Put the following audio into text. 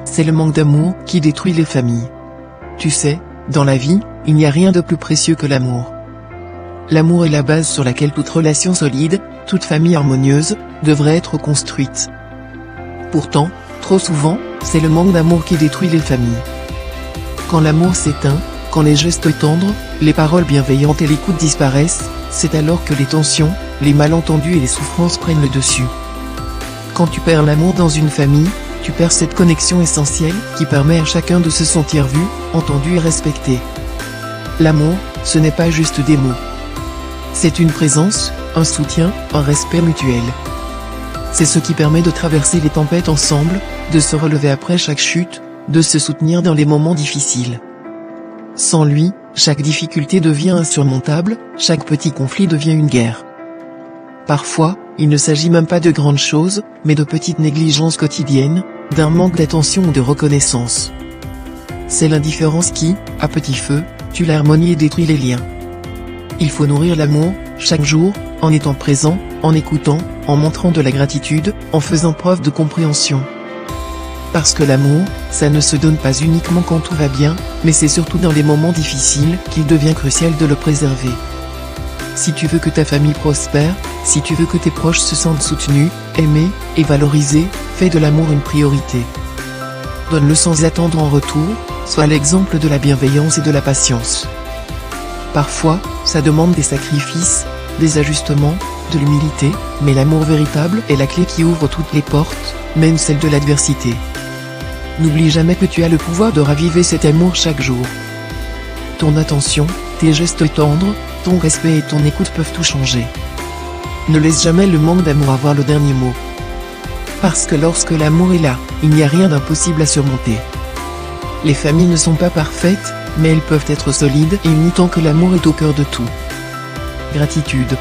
C'est le manque d'amour qui détruit les familles. Tu sais, dans la vie, il n'y a rien de plus précieux que l'amour. L'amour est la base sur laquelle toute relation solide, toute famille harmonieuse, devrait être construite. Pourtant, trop souvent, c'est le manque d'amour qui détruit les familles. Quand l'amour s'éteint, quand les gestes tendres, les paroles bienveillantes et l'écoute disparaissent, c'est alors que les tensions, les malentendus et les souffrances prennent le dessus. Quand tu perds l'amour dans une famille, tu perds cette connexion essentielle qui permet à chacun de se sentir vu, entendu et respecté. L'amour, ce n'est pas juste des mots. C'est une présence, un soutien, un respect mutuel. C'est ce qui permet de traverser les tempêtes ensemble, de se relever après chaque chute, de se soutenir dans les moments difficiles. Sans lui, chaque difficulté devient insurmontable, chaque petit conflit devient une guerre. Parfois, il ne s'agit même pas de grandes choses, mais de petites négligences quotidiennes, d'un manque d'attention ou de reconnaissance. C'est l'indifférence qui, à petit feu, tue l'harmonie et détruit les liens. Il faut nourrir l'amour, chaque jour, en étant présent, en écoutant, en montrant de la gratitude, en faisant preuve de compréhension. Parce que l'amour, ça ne se donne pas uniquement quand tout va bien, mais c'est surtout dans les moments difficiles qu'il devient crucial de le préserver. Si tu veux que ta famille prospère, si tu veux que tes proches se sentent soutenus, aimés et valorisés, fais de l'amour une priorité. Donne-le sans attendre en retour, sois l'exemple de la bienveillance et de la patience. Parfois, ça demande des sacrifices, des ajustements, de l'humilité, mais l'amour véritable est la clé qui ouvre toutes les portes, même celle de l'adversité. N'oublie jamais que tu as le pouvoir de raviver cet amour chaque jour. Ton attention, tes gestes tendres, ton respect et ton écoute peuvent tout changer. Ne laisse jamais le manque d'amour avoir le dernier mot. Parce que lorsque l'amour est là, il n'y a rien d'impossible à surmonter. Les familles ne sont pas parfaites, mais elles peuvent être solides et unies tant que l'amour est au cœur de tout. Gratitude.